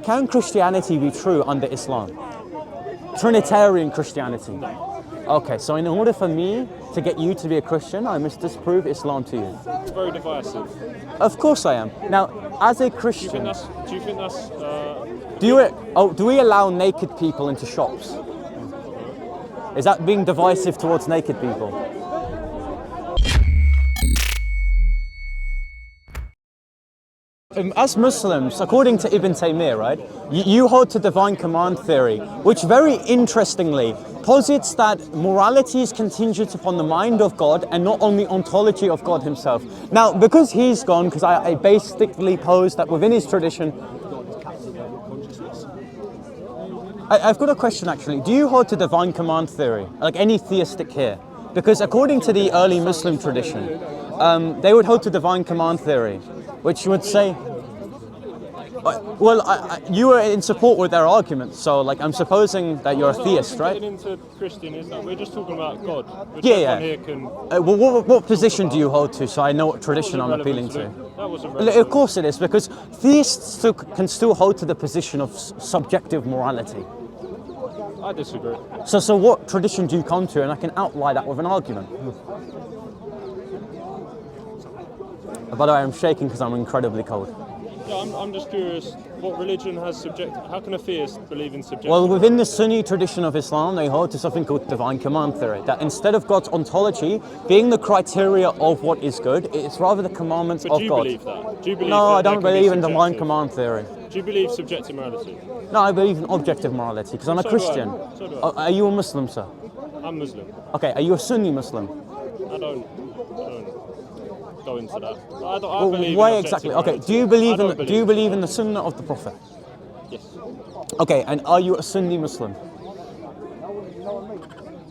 can Christianity be true under Islam? Trinitarian Christianity? Okay, so in order for me to get you to be a Christian, I must disprove Islam to you. It's very divisive. Of course I am. Now, as a Christian... Do you think that's... do we allow naked people into shops? Is that being divisive towards naked people? As Muslims, according to Ibn Taymiyyah, right, you hold to divine command theory, which very interestingly posits that morality is contingent upon the mind of God and not on the ontology of God himself. Now, because he's gone, because I basically posed that within his tradition... I've got a question actually. Do you hold to divine command theory, like any theistic here? Because according to the early Muslim tradition, they would hold to divine command theory, which would say, you were in support with their argument, so like I'm supposing that you're a theist, right? Getting into Christianism, we're just talking about God. Yeah. What position do you hold to, so I know what tradition I'm appealing to? That wasn't relevant. Of course it is, because theists can still hold to the position of subjective morality. I disagree. So what tradition do you come to, and I can outline that with an argument? By the way, I'm shaking because I'm incredibly cold. Yeah, I'm just curious, what religion has subjective... How can a theist believe in subjective... Well, within the Sunni tradition of Islam, they hold to something called divine command theory, that instead of God's ontology being the criteria of what is good, it's rather the commandments of God. Do you believe that? Do you believe No, that I don't believe in divine subjective? command theory. Do you believe subjective morality? No, I believe in objective morality, because I'm a Christian. So do I. Are you a Muslim, sir? I'm Muslim. Okay, are you a Sunni Muslim? I don't go into that. I believe why in exactly? objective Okay, do you believe morality. in the Sunnah of the Prophet? Yes. Okay, and are you a Sunni Muslim?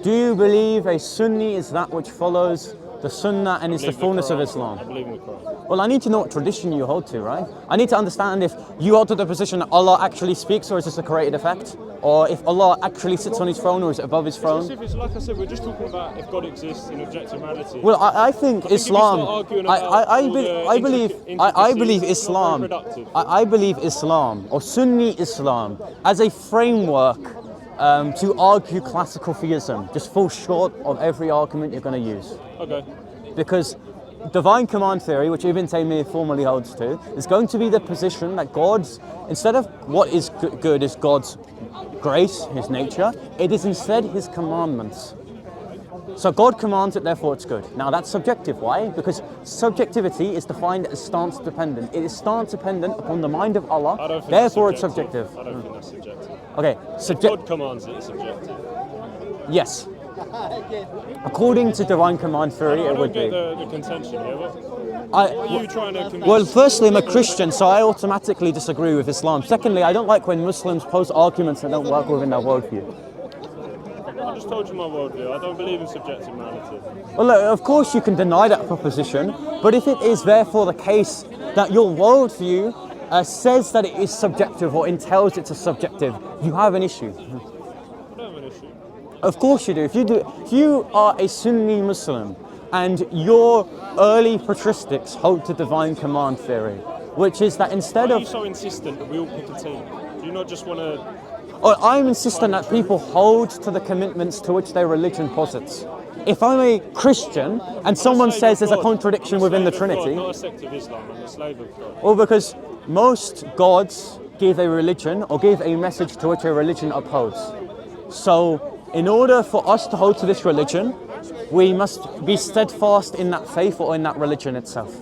Do you believe a Sunni is that which follows the Sunnah and is the fullness of Islam? I believe in the Quran. Well, I need to know what tradition you hold to, right? I need to understand if you hold to the position that Allah actually speaks, or is this a created effect? Or if Allah actually sits on his throne, or is it above his throne? It's like I said, we're just talking about if God exists in objective morality. Well, I think Islam. I believe Islam or Sunni Islam as a framework to argue classical theism just falls short of every argument you're going to use. Okay. Because divine command theory, which Ibn Taymiyyah formally holds to, is going to be the position that God's, instead of what is good is God's grace, his nature, it is instead his commandments. So God commands it, therefore it's good. Now that's subjective. Why? Because subjectivity is defined as stance dependent. It is stance dependent upon the mind of Allah, therefore it's subjective. I don't think that's subjective. Okay, God commands it, it's subjective. Yes. According to divine command theory, it would be. I don't get the contention here. What are you trying to convince? Well, firstly, I'm a Christian, so I automatically disagree with Islam. Secondly, I don't like when Muslims pose arguments that don't work within their worldview. I just told you my worldview. I don't believe in subjective morality. Well, look, of course you can deny that proposition, but if it is therefore the case that your worldview says that it is subjective or entails it's a subjective, you have an issue. I don't have an issue. Of course you do. If you are a Sunni Muslim and your early patristics hold to divine command theory, which is that instead Why are of... you so insistent that we all pick a team? Do you not just want to... I'm insistent that people hold to the commitments to which their religion posits. If I'm a Christian and someone says there's a contradiction within the Trinity... Not a sect of Islam, I'm a slave of God. Well, because most gods give a religion or give a message to which a religion upholds. So, in order for us to hold to this religion, we must be steadfast in that faith or in that religion itself.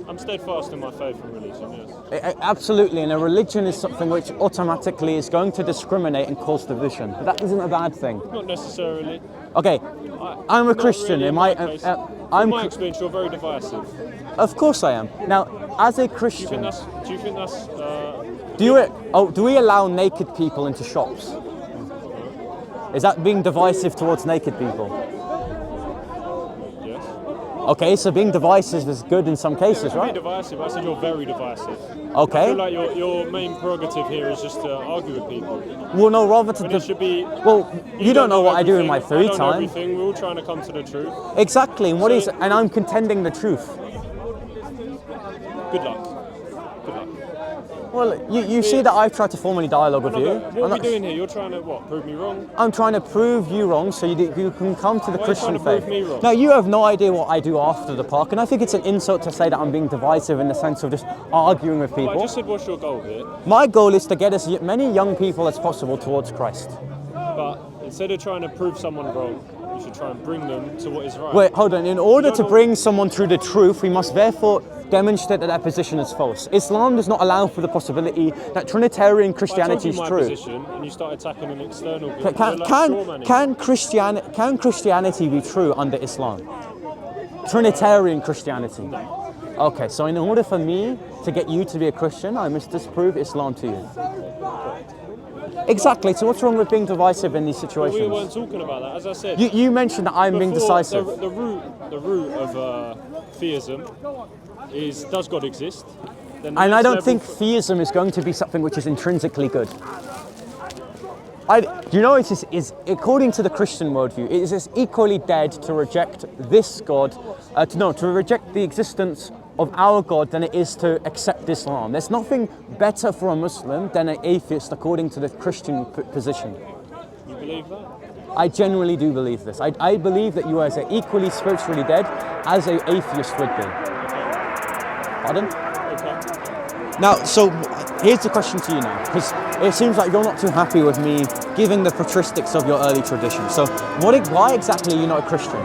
I'm steadfast in my faith and religion, yes. Absolutely, and a religion is something which automatically is going to discriminate and cause division. But that isn't a bad thing. Not necessarily. Okay, I'm a Christian. Really in my experience, you're very divisive. Of course I am. Now, as a Christian... Do you think that's... do we allow naked people into shops? Is that being divisive towards naked people? Yes. Okay, so being divisive is good in some cases, right? Divisive. I said you're very divisive. Okay. I feel like your main prerogative here is just to argue with people. Well, no, rather to... It should be... Well, you don't know what I do in my free time. I don't know everything. We're all trying to come to the truth. Exactly, and I'm contending the truth. Good luck. Good luck. Well, you see that I've tried to formally dialogue with you. What are we doing here? You're trying to what? Prove me wrong? I'm trying to prove you wrong so you can come to the Why Christian are you trying faith. to prove me wrong? Now, you have no idea what I do after the park, and I think it's an insult to say that I'm being divisive in the sense of just arguing with Well, I people. just said, what's your goal here? My goal is to get as many young people as possible towards Christ. But instead of trying to prove someone wrong, you should try and bring them to what is right. Wait, hold on. In order to bring someone through the truth, we must therefore demonstrate that their position is false. Islam does not allow for the possibility that Trinitarian Christianity is I told you true. my position, and you start attacking an external group. You're like strawmanning. Can Christianity be true under Islam? Trinitarian Christianity. Okay, so in order for me to get you to be a Christian, I must disprove Islam to you. Exactly. So what's wrong with being divisive in these But situations? we weren't talking about that. As I said, You mentioned that I'm being before, decisive. The root of theism is, does God exist? Then the And I next don't level think theism is going to be something which is intrinsically good. You know, it is according to the Christian worldview, it is equally dead to reject this God, to reject the existence of our God than it is to accept Islam. There's nothing better for a Muslim than an atheist according to the Christian position. You believe that? I genuinely do believe this. I believe that you are as equally spiritually dead as an atheist would be. Pardon? Okay. Now, so here's the question to you now, because it seems like you're not too happy with me giving the patristics of your early tradition. So why exactly are you not a Christian?